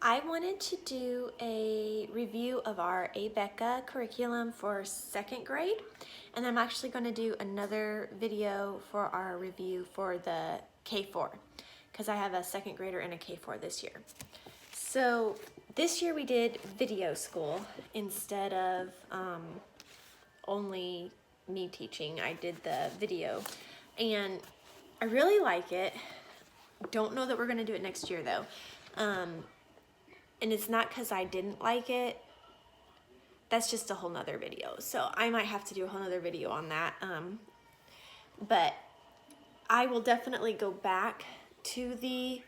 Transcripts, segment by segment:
I wanted to do a review of our Abeka curriculum for second grade, and I'm actually going to do another video for our review for the K4 because I have a second grader and a K4 this year. So this year we did video school instead of only me teaching. I did the video and I really like it. Don't know that we're going to do it next year though. And it's not because I didn't like it. That's just a whole nother video. So I might have to do a whole nother video on that. But I will definitely go back to the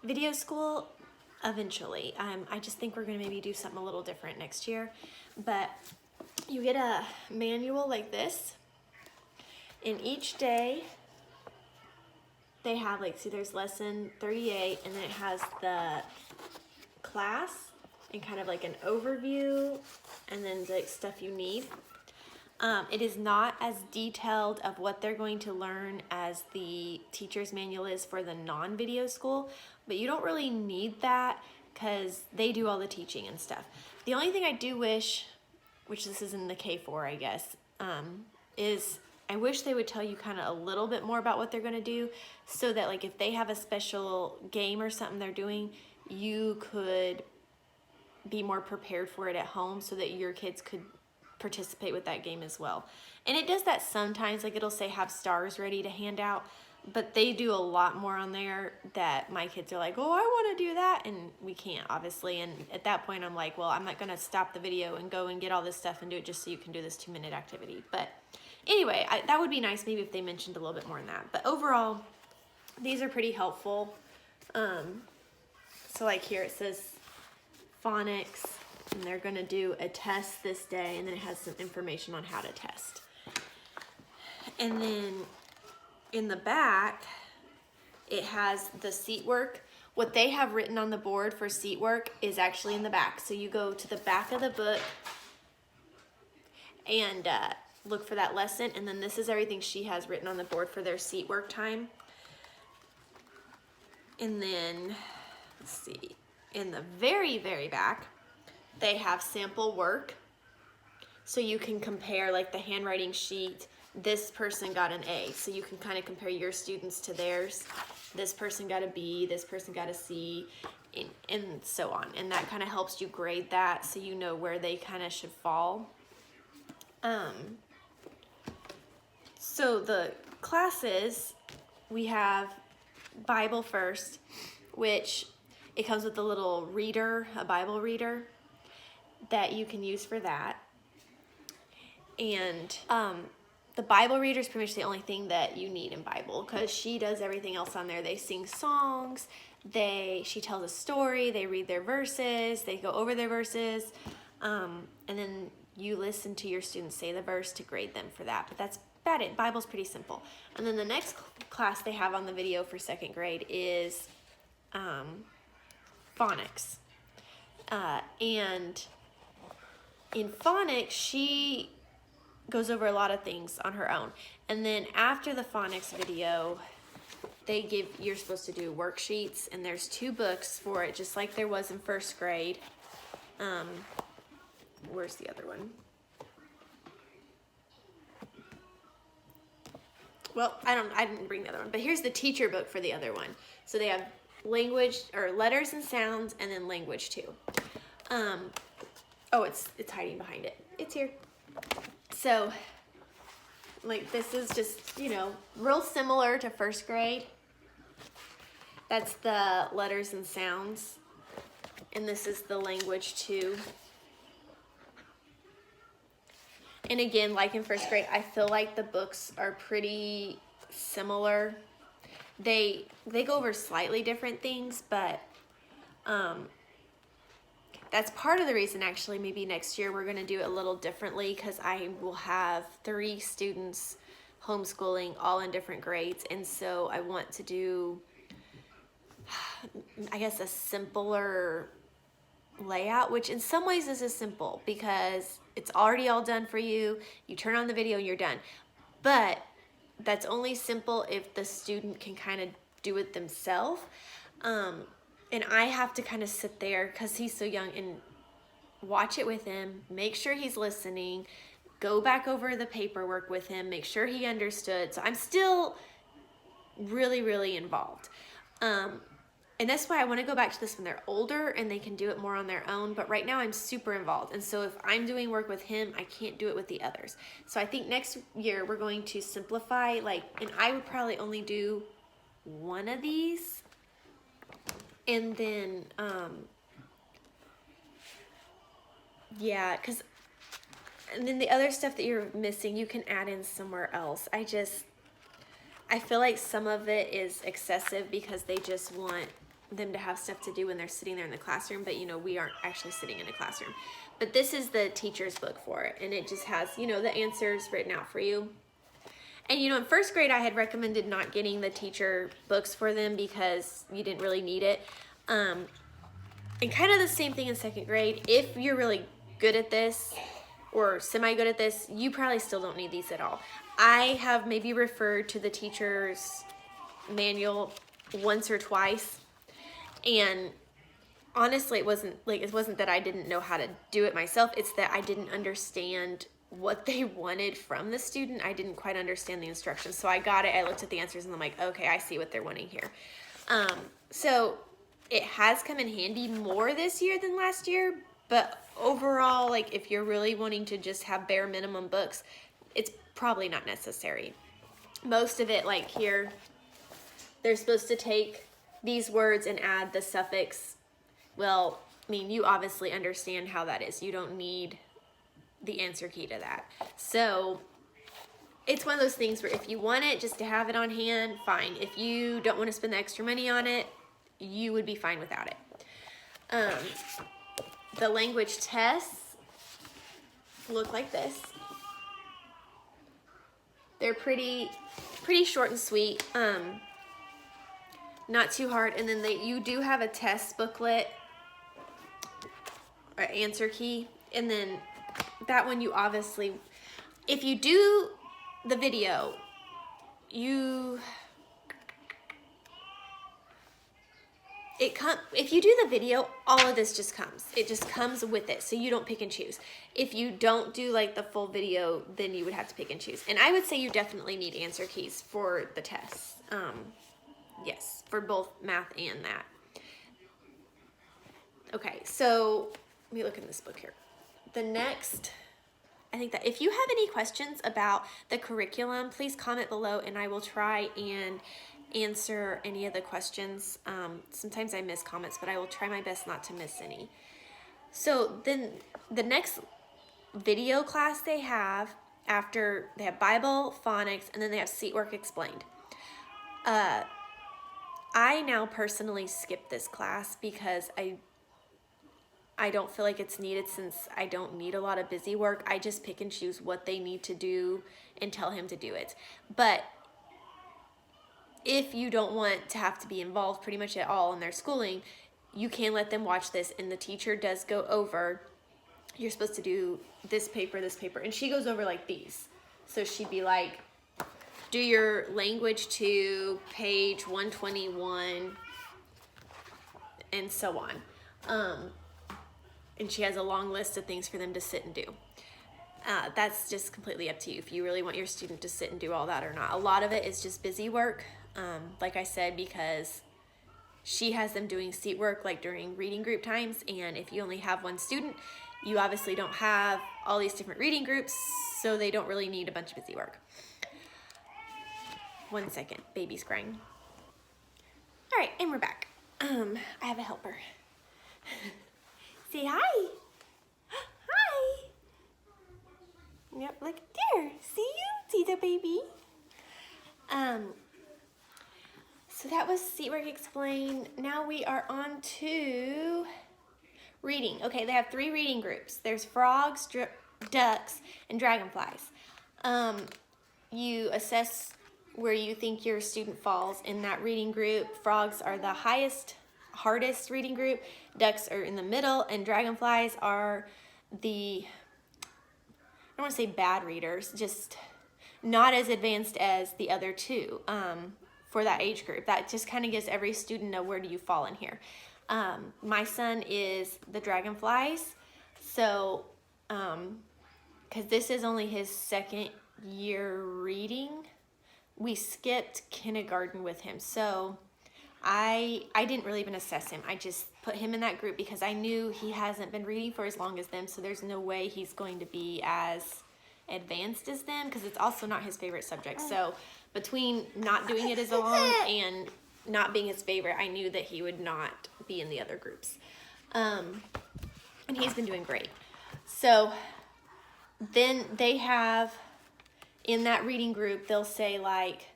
video school eventually. I just think we're gonna maybe do something a little different next year. But you get a manual like this. And each day they have see there's lesson 38 and then it has the class and kind of like an overview and then the stuff you need. It is not as detailed of what they're going to learn as the teacher's manual is for the non-video school, but you don't really need that because they do all the teaching and stuff. The only thing I do wish, which this is in the K4 I guess, is I wish they would tell you kind of a little bit more about what they're going to do so that if they have a special game or something they're doing, you could be more prepared for it at home so that your kids could participate with that game as well. And it does that sometimes, it'll say have stars ready to hand out, but they do a lot more on there that my kids are like, oh, I want to do that, and we can't obviously. And at that point I'm like, well, I'm not going to stop the video and go and get all this stuff and do it just so you can do this 2-minute activity. But anyway, that would be nice maybe if they mentioned a little bit more in that. But overall, these are pretty helpful. So here it says phonics, and they're going to do a test this day, and then it has some information on how to test. And then in the back, it has the seat work. What they have written on the board for seat work is actually in the back. So you go to the back of the book and look for that lesson, and then this is everything she has written on the board for their seat work time. And then let's see, in the very, very back, they have sample work. So you can compare the handwriting sheet. This person got an A. So you can kind of compare your students to theirs. This person got a B, this person got a C, and so on. And that kind of helps you grade that so you know where they kind of should fall. So the classes, we have Bible first, which it comes with a little reader, a Bible reader that you can use for that. And the Bible reader is pretty much the only thing that you need in Bible because she does everything else on there. They sing songs, she tells a story, they read their verses, they go over their verses, and then you listen to your students say the verse to grade them for that. But that's about it. Bible's pretty simple. And then the next class they have on the video for second grade is phonics. And in phonics, she goes over a lot of things on her own. And then after the phonics video, you're supposed to do worksheets, and there's 2 books for it, just like there was in first grade. Where's the other one? Well, I didn't bring the other one, but here's the teacher book for the other one. So they have language, or letters and sounds, and then language too. Oh, it's hiding behind it. It's here. So, this is just, real similar to first grade. That's the letters and sounds. And this is the language too. And again, like in first grade, I feel like the books are pretty similar. They go over slightly different things, but that's part of the reason actually maybe next year we're going to do it a little differently, because I will have 3 students homeschooling all in different grades, and so I want to do, I guess, a simpler layout, which in some ways this is simple because it's already all done for you. You turn on the video and you're done. But that's only simple if the student can kind of do it themselves. And I have to kind of sit there because he's so young and watch it with him, make sure he's listening, go back over the paperwork with him, make sure he understood. So I'm still really, really involved. And that's why I want to go back to this when they're older and they can do it more on their own. But right now I'm super involved. And so if I'm doing work with him, I can't do it with the others. So I think next year we're going to simplify, and I would probably only do one of these. And then, yeah, and then the other stuff that you're missing, you can add in somewhere else. I feel like some of it is excessive because they just want them to have stuff to do when they're sitting there in the classroom, but we aren't actually sitting in a classroom. But this is the teacher's book for it, and it just has, the answers written out for you. And in first grade I had recommended not getting the teacher books for them because you didn't really need it. And kind of the same thing in second grade. If you're really good at this or semi-good at this, you probably still don't need these at all. I have maybe referred to the teacher's manual once or twice, and honestly it wasn't that I didn't know how to do it myself, it's that I didn't understand what they wanted from the student. I didn't quite understand the instructions. So I got it, I looked at the answers, and I'm like, okay, I see what they're wanting here. So it has come in handy more this year than last year, but overall, if you're really wanting to just have bare minimum books, it's probably not necessary. Most of it, here, they're supposed to take these words and add the suffix. Well, you obviously understand how that is. You don't need the answer key to that. So it's one of those things where if you want it just to have it on hand, fine. If you don't want to spend the extra money on it, you would be fine without it. The language tests look like this. They're pretty short and sweet. Not too hard. And then you do have a test booklet or answer key. And then that one you obviously, if you do the video, if you do the video, all of this just comes. It just comes with it, so you don't pick and choose. If you don't do the full video, then you would have to pick and choose. And I would say you definitely need answer keys for the tests. Yes, for both math and that. Okay, so let me look in this book here. The next, I think that if you have any questions about the curriculum, please comment below and I will try and answer any of the questions. Sometimes I miss comments, but I will try my best not to miss any. So then the next video class they have, after they have Bible, phonics, and then they have seat work explained. I now personally skip this class because I don't feel like it's needed, since I don't need a lot of busy work. I just pick and choose what they need to do and tell him to do it. But if you don't want to have to be involved pretty much at all in their schooling, you can let them watch this, and the teacher does go over, you're supposed to do this paper, and she goes over these. So she'd be like, do your language to page 121, and so on. And she has a long list of things for them to sit and do. That's just completely up to you if you really want your student to sit and do all that or not. A lot of it is just busy work, like I said, because she has them doing seat work during reading group times, and if you only have one student, you obviously don't have all these different reading groups, so they don't really need a bunch of busy work. 1 second, baby's crying. All right, and we're back. I have a helper. Say hi. Hi. Yep, look there. See the baby. So that was seat work explained. Now we are on to reading. Okay, they have 3 reading groups. There's frogs, ducks, and dragonflies. You assess where you think your student falls in that reading group. Frogs are the hardest reading group. Ducks are in the middle, and dragonflies are I don't want to say bad readers, just not as advanced as the other two for that age group. That just kind of gives every student where do you fall in here. My son is the Dragonflies. So, because this is only his second year reading, we skipped kindergarten with him. So I didn't really even assess him. I just put him in that group because I knew he hasn't been reading for as long as them, so there's no way he's going to be as advanced as them, because it's also not his favorite subject. So between not doing it as long and not being his favorite, I knew that he would not be in the other groups. And he's been doing great. So then they have, in that reading group, they'll say like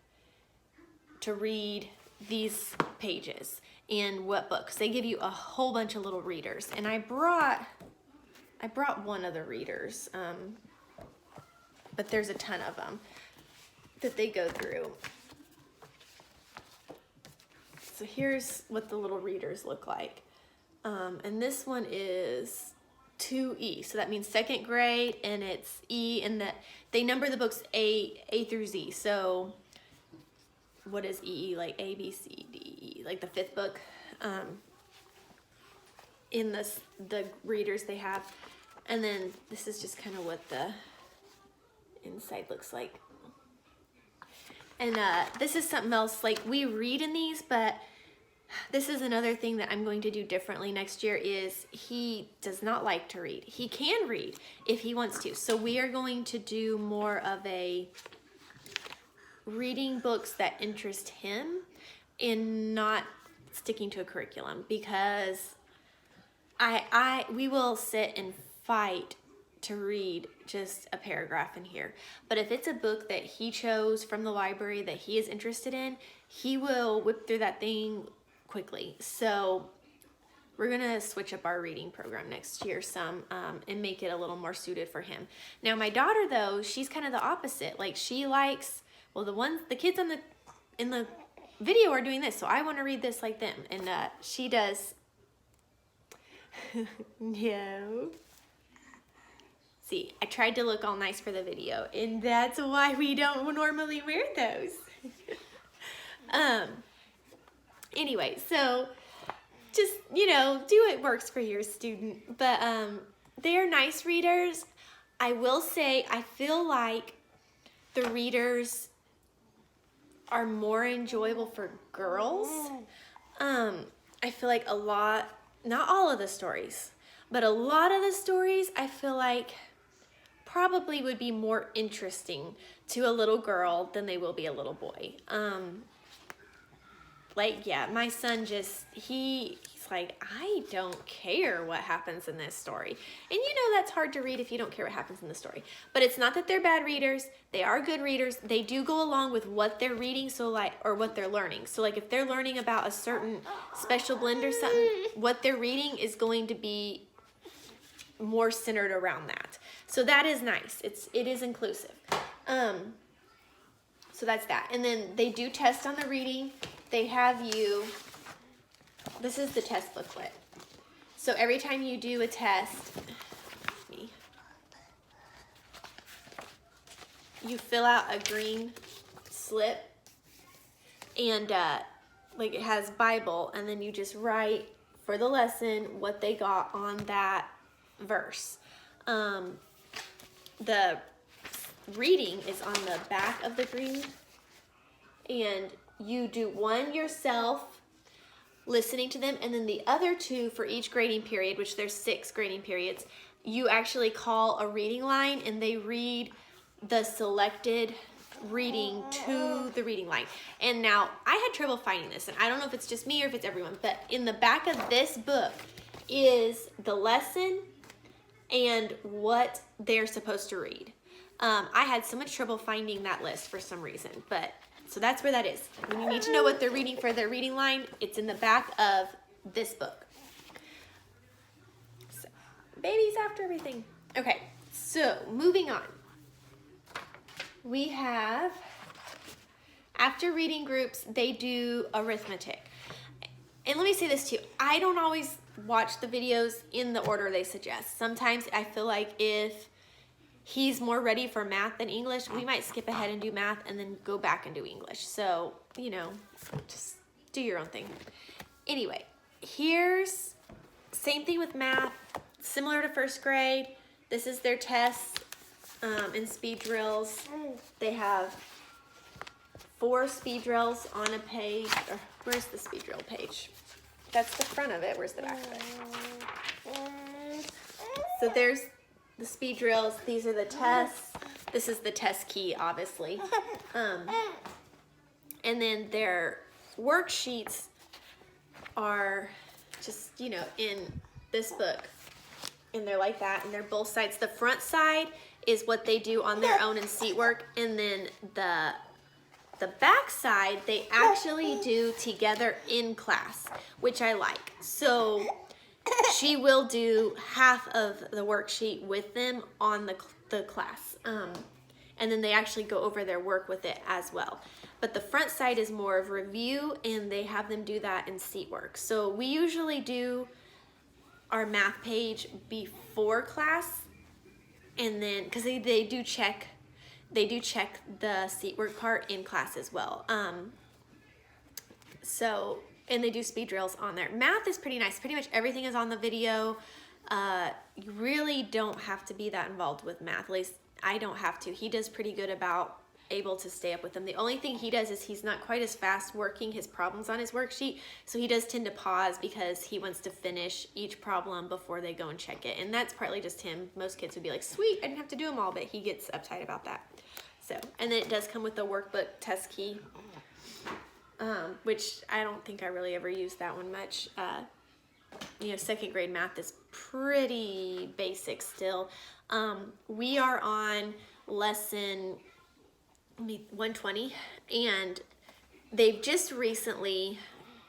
to read these pages in what books. They give you a whole bunch of little readers, and I brought one of the readers, but there's a ton of them that they go through. So here's what the little readers look like, and this one is 2E, so that means second grade, and it's E, and that they number the books A through Z. So what is E? Like A, B, C, D, E, like the fifth book. In the readers they have, and then this is just kind of what the inside looks like. And this is something else, like we read in these, but this is another thing that I'm going to do differently next year. Is he does not like to read. He can read if he wants to, so we are going to do more of a reading books that interest him and not sticking to a curriculum, because we will sit and fight to read just a paragraph in here. But if it's a book that he chose from the library that he is interested in, he will whip through that thing quickly. So we're gonna switch up our reading program next year some, and make it a little more suited for him. Now my daughter though, she's kind of the opposite. Like she likes, well, the kids in the video are doing this, so I want to read this like them, and she does. No. See, I tried to look all nice for the video, and that's why we don't normally wear those. Anyway, so just, do what works for your student. But they're nice readers. I will say, I feel like the readers are more enjoyable for girls. I feel like not all of the stories, but a lot of the stories I feel like probably would be more interesting to a little girl than they will be a little boy. My son he's like, I don't care what happens in this story. And that's hard to read if you don't care what happens in the story. But it's not that they're bad readers. They are good readers. They do go along with what they're reading, or what they're learning. So if they're learning about a certain special blend or something, what they're reading is going to be more centered around that. So that is nice. It is inclusive. So that's that. And then they do test on the reading. They have you, this is the test booklet. So every time you do a test, you fill out a green slip, and it has Bible, and then you just write for the lesson what they got on that verse. The reading is on the back of the green, and you do one yourself listening to them, and then the other two for each grading period, which there's 6 grading periods, you actually call a reading line, and they read the selected reading to the reading line. And now I had trouble finding this, and I don't know if it's just me or if it's everyone, but in the back of this book is the lesson and what they're supposed to read. I had so much trouble finding that list for some reason, but so that's where that is. When you need to know what they're reading for their reading line, it's in the back of this book. So, babies after everything. Okay, so moving on. We have, after reading groups, they do arithmetic. And let me say this too. I don't always watch the videos in the order they suggest. Sometimes I feel like if he's more ready for math than English, we might skip ahead and do math and then go back and do English. So, just do your own thing. Anyway, here's, same thing with math, similar to first grade. This is their tests and speed drills. They have 4 speed drills on a page. Or where's the speed drill page? That's the front of it. Where's the back of it? So there's the speed drills. These are the tests. This is the test key, obviously. And then their worksheets are just, you know, in this book. And they're like that, and they're both sides. The front side is what they do on their own in seat work, and then the back side they actually do together in class, which I like. So she will do half of the worksheet with them on the class, and then they actually go over their work with it as well. But the front side is more of review, and they have them do that in seat work. So we usually do our math page before class, and then because they do check the seat work part in class as well. So, and they do speed drills on there. Math is pretty nice. Pretty much everything is on the video. You really don't have to be that involved with math. At least I don't have to. He does pretty good about able to stay up with them. The only thing he does is he's not quite as fast working his problems on his worksheet, so he does tend to pause because he wants to finish each problem before they go and check it, and that's partly just him. Most kids would be like, sweet, I didn't have to do them all, but he gets uptight about that. So, and then it does come with the workbook test key, which I don't think I really ever used that one much. You know, second grade math is pretty basic still. We are on lesson 120, and they've just recently,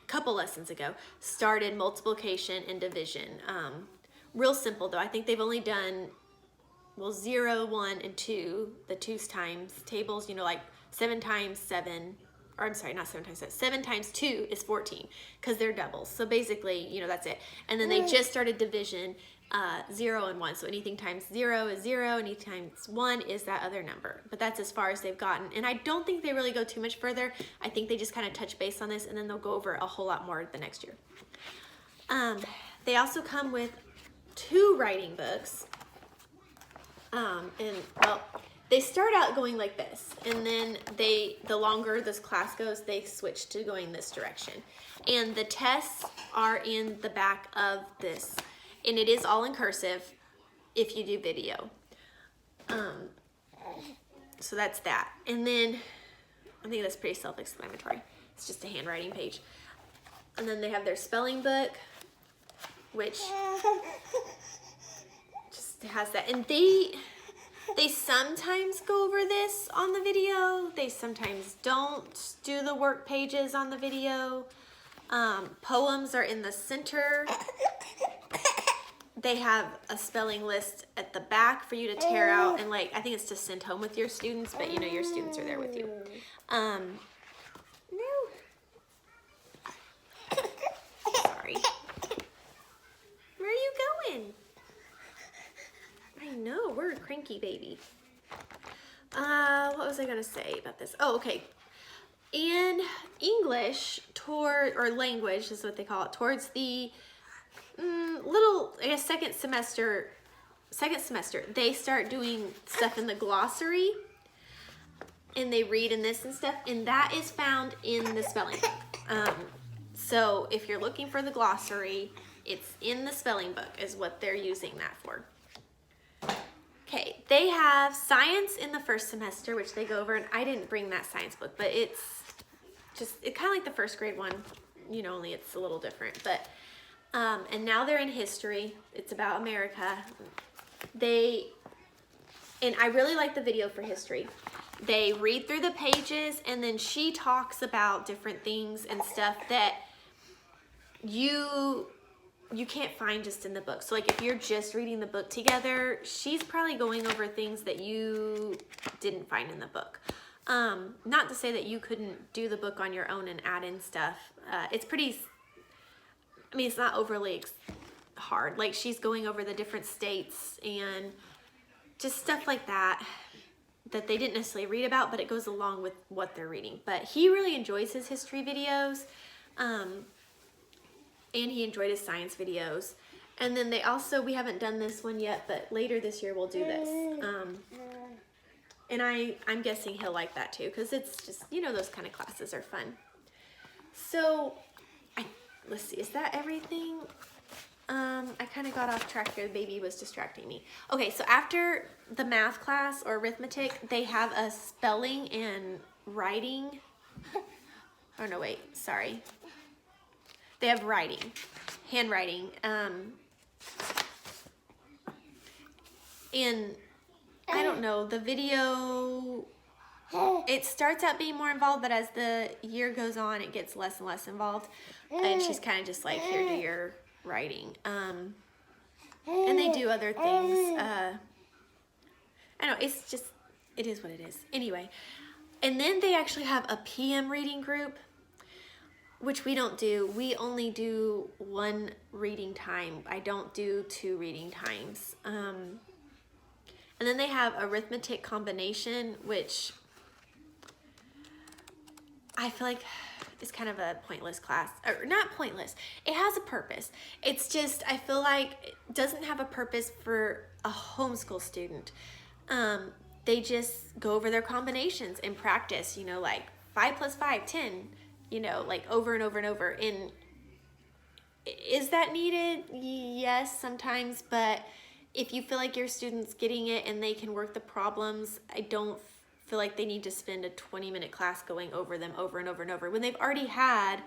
a couple lessons ago, started multiplication and division. Real simple though. I think they've only done, well, 0, 1, and 2, the 2's times tables, you know, like 7 times 7, or I'm sorry, not 7 times 7, 7 times 2 is 14, because they're doubles. So basically, you know, that's it. And then they just started division, 0 and 1. So anything times 0 is 0, anything times 1 is that other number. But that's as far as they've gotten. And I don't think they really go too much further. I think they just kind of touch base on this, and then they'll go over a whole lot more the next year. They also come with 2 writing books. And well, they start out going like this, and then the longer this class goes, they switch to going this direction. And the tests are in the back of this. And it is all in cursive if you do video. So that's that. And then I think that's pretty self-explanatory. It's just a handwriting page. And then they have their spelling book, which just has that. And they sometimes go over this on the video. They sometimes don't do the work pages on the video. Poems are in the center. They have a spelling list at the back for you to tear out, and like, I think it's to send home with your students, but you know, your students are there with you. No. Sorry. Where are you going? I know, we're a cranky baby. What was I gonna say about this? Oh, okay. In English, or language is what they call it, towards the little, I guess, second semester, they start doing stuff in the glossary, and they read in this and stuff, and that is found in the spelling book. So if you're looking for the glossary, it's in the spelling book is what they're using that for. Okay, they have science in the first semester, which they go over, and I didn't bring that science book, but it's kind of like the first grade one, you know, only it's a little different. But and now they're in history. It's about America. And I really like the video for history. They read through the pages, and then she talks about different things and stuff that you can't find just in the book. So like if you're just reading the book together, she's probably going over things that you didn't find in the book. Not to say that you couldn't do the book on your own and add in stuff. It's pretty, I mean, it's not overly hard. Like she's going over the different states and just stuff like that they didn't necessarily read about, but it goes along with what they're reading. But he really enjoys his history videos. and he enjoyed his science videos. And then they also, we haven't done this one yet, but later this year we'll do this. And I'm guessing he'll like that too, because it's just, you know, those kind of classes are fun. So, let's see, is that everything? I kind of got off track here. The baby was distracting me. Okay, so after the math class or arithmetic, they have a spelling and writing. Oh, no, wait, sorry. They have writing, handwriting. And I don't know, the video, it starts out being more involved, but as the year goes on, it gets less and less involved. And she's kind of just like, here, do your writing. And they do other things. I don't know, it's just, it is what it is. Anyway, and then they actually have a PM reading group, which we don't do. We only do one reading time. I don't do 2 reading times. And then they have arithmetic combination, which I feel like is kind of a pointless class. Or not pointless. It has a purpose. It's just, I feel like it doesn't have a purpose for a homeschool student. They just go over their combinations and practice, you know, like 5 + 5, 10, you know, like over and over and over. And is that needed? Yes, sometimes, but if you feel like your student's getting it and they can work the problems, I don't feel like they need to spend a 20-minute class going over them over and over and over when they've already had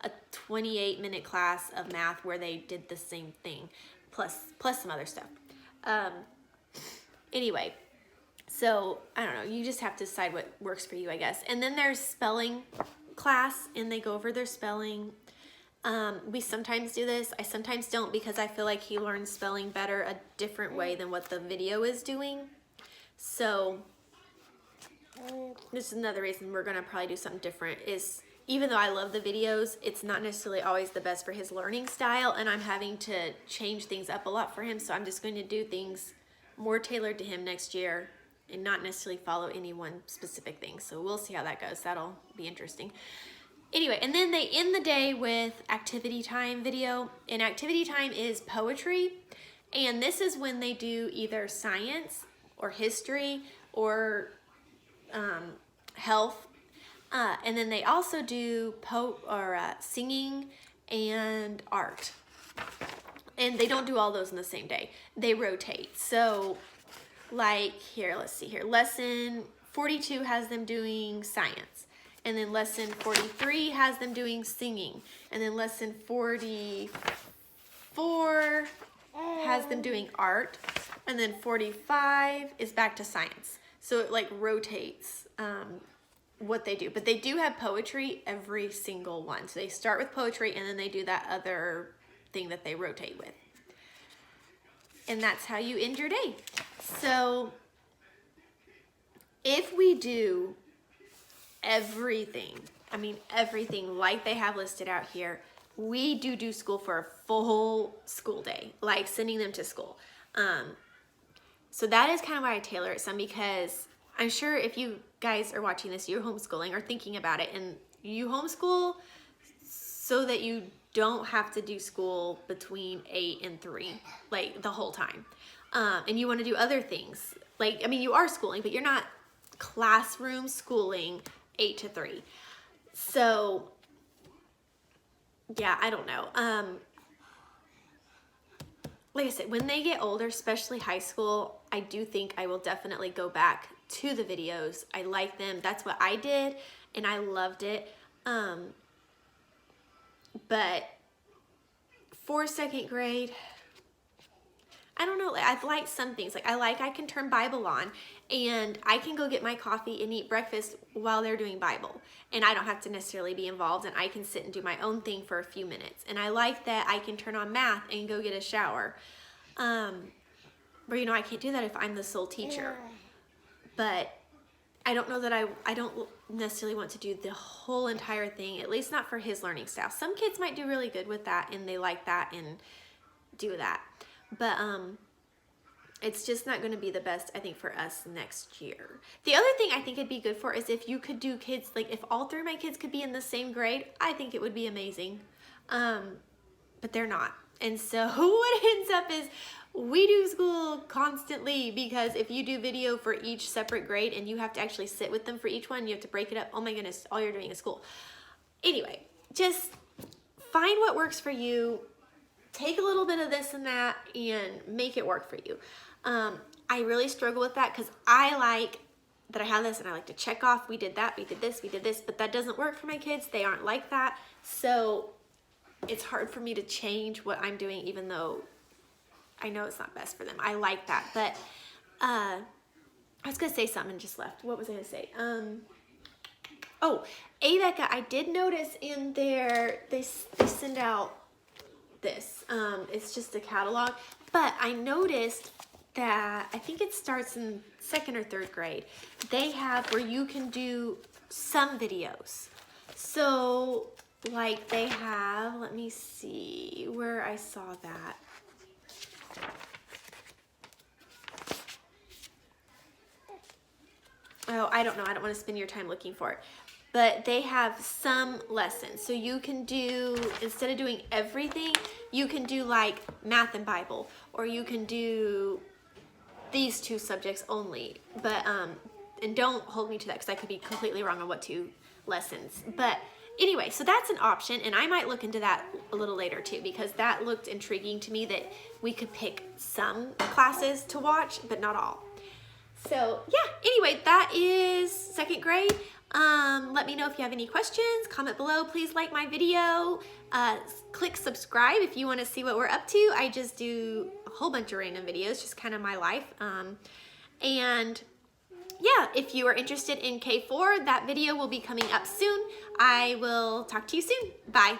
a 28-minute class of math where they did the same thing, plus some other stuff. Anyway, so I don't know, you just have to decide what works for you, I guess. And then there's spelling class, and they go over their spelling. We sometimes do this. I sometimes don't, because I feel like he learns spelling better a different way than what the video is doing. So this is another reason we're gonna probably do something different, is even though I love the videos, it's not necessarily always the best for his learning style, and I'm having to change things up a lot for him. So I'm just going to do things more tailored to him next year and not necessarily follow any one specific thing. So we'll see how that goes. That'll be interesting. Anyway, and then they end the day with activity time video. And activity time is poetry. And this is when they do either science or history or health. And then they also do singing and art. And they don't do all those in the same day. They rotate. So like here, let's see here. Lesson 42 has them doing science. And then lesson 43 has them doing singing. And then lesson 44 has them doing art. And then 45 is back to science. So it like rotates what they do. But they do have poetry every single one. So they start with poetry and then they do that other thing that they rotate with. And that's how you end your day. So if we do everything, I mean everything like they have listed out here, we do school for a full school day, like sending them to school. So that is kind of why I tailor it some, because I'm sure if you guys are watching this, you're homeschooling or thinking about it, and you homeschool so that you don't have to do school between 8 and 3, like the whole time. And you want to do other things. Like, I mean, you are schooling, but you're not classroom schooling 8 to 3. So, yeah, I don't know. Like I said, when they get older, especially high school, I do think I will definitely go back to the videos. I like them. That's what I did, and I loved it. But for 2nd grade, I don't know, I've liked some things. Like I can turn Bible on and I can go get my coffee and eat breakfast while they're doing Bible. And I don't have to necessarily be involved, and I can sit and do my own thing for a few minutes. And I like that I can turn on math and go get a shower. But you know, I can't do that if I'm the sole teacher. But I don't know that I don't necessarily want to do the whole entire thing, at least not for his learning style. Some kids might do really good with that and they like that and do that. But it's just not going to be the best, I think, for us next year. The other thing I think it'd be good for is if you could do kids, like if all 3 of my kids could be in the same grade, I think it would be amazing. but they're not. And so what ends up is we do school constantly, because if you do video for each separate grade and you have to actually sit with them for each one, you have to break it up. Oh my goodness, all you're doing is school. Anyway, just find what works for you. Take a little bit of this and that and make it work for you. I really struggle with that because I like that I have this and I like to check off, we did that, we did this, but that doesn't work for my kids. They aren't like that. So it's hard for me to change what I'm doing, even though I know it's not best for them. I like that, but I was gonna say something and just left. What was I gonna say? Oh, Abeka, I did notice in there, they send out this. It's just a catalog, but I noticed that I think it starts in 2nd or 3rd grade. They have where you can do some videos. So like they have, let me see where I saw that. Oh, I don't know. I don't want to spend your time looking for it. But they have some lessons. So you can do, instead of doing everything, you can do like math and Bible, or you can do these 2 subjects only. But, and don't hold me to that because I could be completely wrong on what 2 lessons. But anyway, so that's an option, and I might look into that a little later too, because that looked intriguing to me that we could pick some classes to watch, but not all. So yeah, anyway, that is 2nd grade. Let me know if you have any questions, comment below. Please like my video, click subscribe if you want to see what we're up to. I just do a whole bunch of random videos, just kind of my life. And yeah, if you are interested in K4, that video will be coming up soon. I will talk to you soon. Bye.